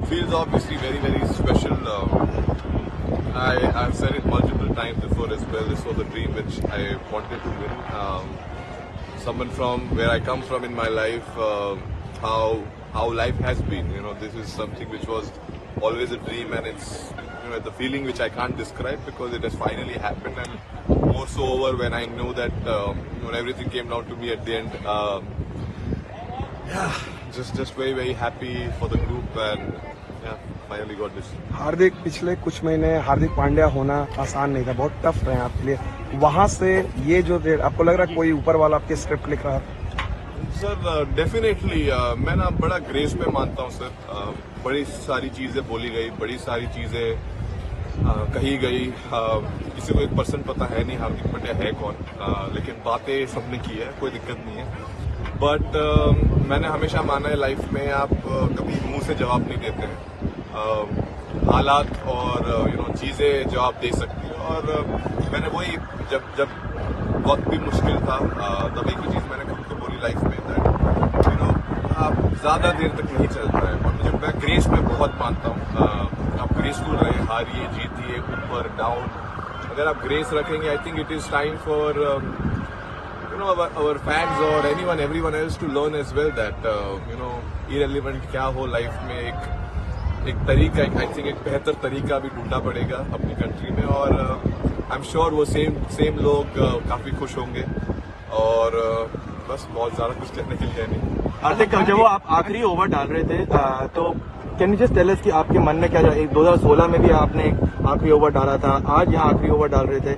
feels obviously very, very special. I've said it multiple times before as well. This was a dream which I wanted to win. Someone from where I come from in my life, how life has been. You know, this is something which was always a dream, and it's the feeling which I can't describe because it has finally happened, and more so over when I know that when everything came down to me at the end. Just very, very happy for the group, and finally got this. हार्दिक, पिछले कुछ महीने हार्दिक पांड्या होना आसान नहीं था, बहुत tough रहे आपके लिए। वहां से ये जो आपको लग रहा है कोई ऊपर वाला आपके स्क्रिप्ट लिख रहा है? सर डेफिनेटली मैं ना बड़ा ग्रेस में मानता हूँ सर। बड़ी सारी चीजें बोली गई, बड़ी सारी चीजें कही गई। किसी को 1% पता है नहीं हार्दिक पांड्या है कौन, लेकिन बातें सबने की है, कोई दिक्कत नहीं है। बट मैंने हमेशा माना है लाइफ में आप कभी मुंह से जवाब नहीं देते हैं। हालात और चीजें जवाब दे सकती हैं, और मैंने वही जब वक्त भी मुश्किल था तब एक ही चीज मैंने खुद को बोली लाइफ में, दैट आप ज्यादा देर तक नहीं चल रहे हैं। और मुझे मैं ग्रेस में बहुत मानता हूँ। आप ग्रेसफुल रहे, हारिए जीतिए, ऊपर डाउन, अगर आप ग्रेस रखेंगे, I think it is time for our fans or everyone else to learn as well that irrelevant क्या हो लाइफ में, एक तरीका, आई थिंक एक बेहतर तरीका भी ढूंढना पड़ेगा अपनी कंट्री में, और आई एम श्योर वो सेम लोग काफी खुश होंगे, और बस बहुत ज्यादा कुछ कहने के लिए नहीं। हार्दिक, जब वो आप आखिरी ओवर डाल रहे थे तो can you just tell us कि आपके मन में क्या जा, 2016 में भी आपने आखिरी ओवर डाला था, आज यहाँ आखिरी ओवर डाल रहे थे,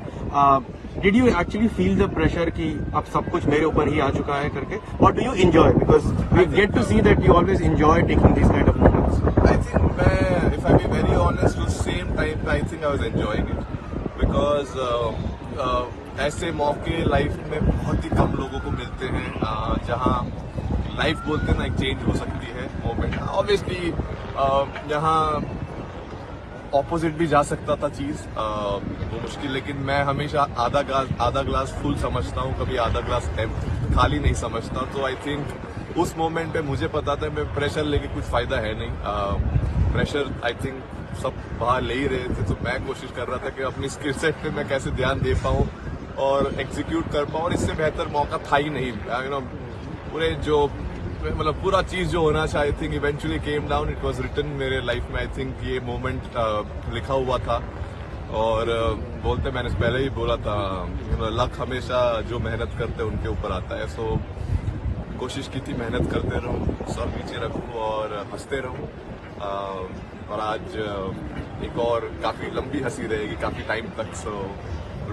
did you actually feel the pressure कि अब सब कुछ मेरे ऊपर ही आ चुका है करके, और do you enjoy, because we get to see that you always enjoy taking this kind of moments? I think मैं, if I be very honest, उस सेम टाइम पे I think I was enjoying it, because ऐसे मौके life में बहुत ही कम लोगों को मिलते हैं जहां लाइफ बोलते ना एक चेंज हो सकती है मोमेंट। ऑब्वियसली यहाँ ऑपोजिट भी जा सकता था चीज, वो मुश्किल, लेकिन मैं हमेशा आधा ग्लास फुल समझता हूँ, कभी आधा ग्लास खाली नहीं समझता। तो आई थिंक उस मोमेंट पे मुझे पता था मैं प्रेशर लेके कुछ फायदा है नहीं। प्रेशर आई थिंक सब बाहर ले ही रहे थे, तो मैं कोशिश कर रहा था कि अपनी स्किल सेट पे मैं कैसे ध्यान दे पाऊँ और एग्जीक्यूट कर पाऊँ, और इससे बेहतर मौका था ही नहीं। पूरे जो मतलब पूरा चीज जो होना चाहिए, I think eventually came down, it was written मेरे लाइफ में। आई थिंक ये मोमेंट लिखा हुआ था, और बोलते मैंने पहले ही बोला था, लक हमेशा जो मेहनत करते हैं उनके ऊपर आता है। सो कोशिश की थी मेहनत करते रहूं, सर नीचे रखूं और हंसते रहूं, और आज एक और काफी लंबी हंसी रहेगी काफी टाइम तक। सो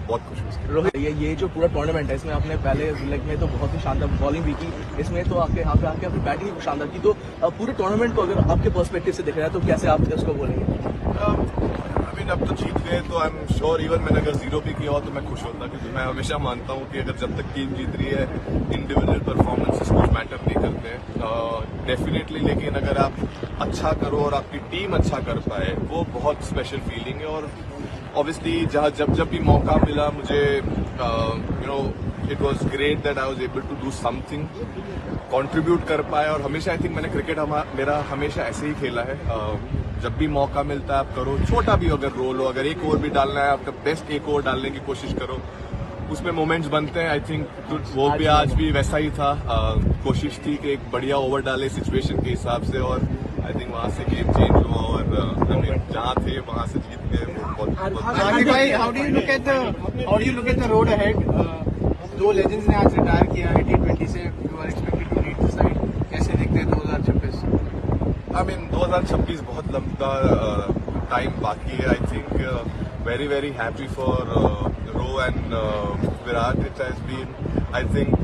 बहुत खुश हूँ। रोहित, ये जो पूरा टूर्नामेंट है, इसमें आपने पहले लेग में तो बहुत ही शानदार बॉलिंग भी की, इसमें तो आपके यहाँ पे आके अपनी बैटिंग भी शानदार की, तो पूरे टूर्नामेंट को अगर आपके पर्सपेक्टिव से देख रहे हैं तो कैसे आप उसको बोलेंगे? अब तो जीत गए तो आई एम श्योर, इवन मैंने अगर 0 भी किया हो तो मैं खुश होता, क्योंकि मैं हमेशा मानता हूँ कि अगर जब तक टीम जीत रही है इंडिविजुअल परफॉर्मेंसेस कुछ मैटर नहीं करते हैं डेफिनेटली, लेकिन अगर आप अच्छा करो और आपकी टीम अच्छा कर पाए, वो बहुत स्पेशल फीलिंग है। और ऑब्वियसली जब भी मौका मिला मुझे, it was great that I was able to do something, contribute कर पाए। और हमेशा आई थिंक मैंने क्रिकेट मेरा हमेशा ऐसे ही खेला है, जब भी मौका मिलता है आप करो, छोटा भी अगर रोल हो, अगर एक ओवर भी डालना है आपका बेस्ट एक ओवर डालने की कोशिश करो, उसमें मोमेंट्स बनते हैं। आई थिंक वो भी आज भी वैसा ही था, कोशिश थी कि एक बढ़िया ओवर डाले सिचुएशन के हिसाब से, और आई थिंक वहां से गेम चेंज हुआ, और जहाँ थे वहां से जीत गए। How do you look at the road ahead? दो लेजेंड्स ने आज रिटायर किया है T20 से, you are expected to lead the side, कैसे देखते हैं 2026? आई मीन 2026 बहुत लंबा टाइम बाकी है। I think very very happy for Ro and Virat. It has been, I think,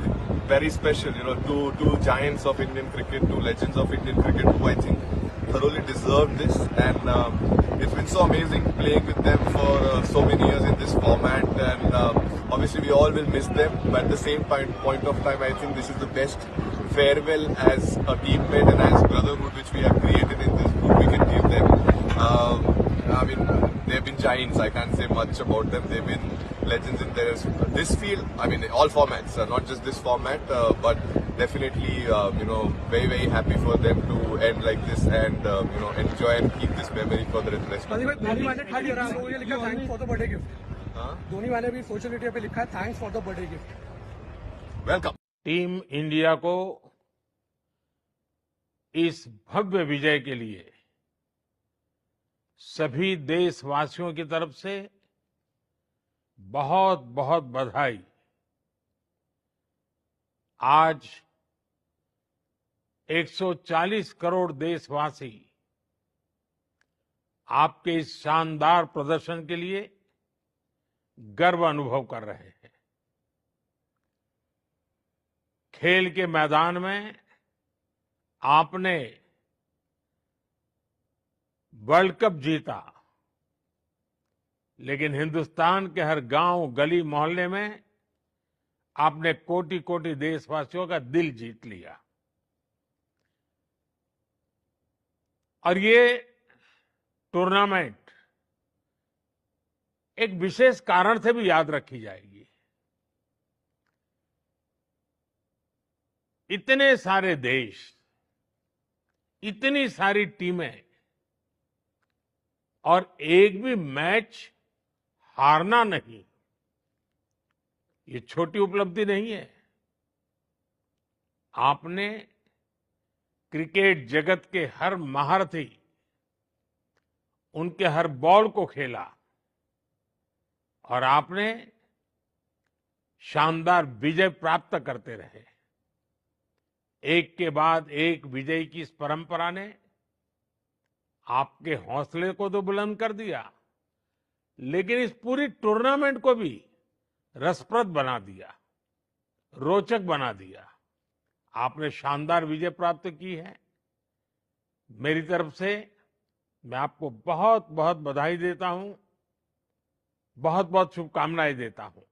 very special, two giants of Indian cricket, two legends of Indian cricket who I think thoroughly deserve this, and it's been so amazing playing with them for so many years in this format, and obviously we all will miss them, but at the same point of time I think this is the best farewell as a teammate and as brotherhood which we have created in this group we can give them. I mean, they've been giants, I can't say much about them, they've been legends in this field, I mean all formats, not just this format, but definitely, very happy for them to end like this and, enjoy and keep this memory for the rest. Dhoni वाले खाली ये लिखा thanks for the birthday gift Huh? Dhoni वाले भी social media पे लिखा है thanks for the birthday gift Welcome. Team India को इस भव्य विजय के लिए सभी देशवासियों की तरफ से बहुत बहुत बधाई। आज 140 करोड़ देशवासी आपके इस शानदार प्रदर्शन के लिए गर्व अनुभव कर रहे हैं। खेल के मैदान में आपने वर्ल्ड कप जीता, लेकिन हिंदुस्तान के हर गांव, गली, मोहल्ले में आपने कोटि कोटि देशवासियों का दिल जीत लिया। और ये टूर्नामेंट एक विशेष कारण से भी याद रखी जाएगी। इतने सारे देश, इतनी सारी टीमें और एक भी मैच हारना नहीं, ये छोटी उपलब्धि नहीं है। आपने क्रिकेट जगत के हर महारथी, उनके हर बॉल को खेला और आपने शानदार विजय प्राप्त करते रहे। एक के बाद एक विजय की इस परंपरा ने आपके हौसले को तो बुलंद कर दिया, लेकिन इस पूरी टूर्नामेंट को भी रसप्रद बना दिया, रोचक बना दिया। आपने शानदार विजय प्राप्त की है। मेरी तरफ से मैं आपको बहुत बहुत बधाई देता हूं, बहुत बहुत शुभकामनाएं देता हूं।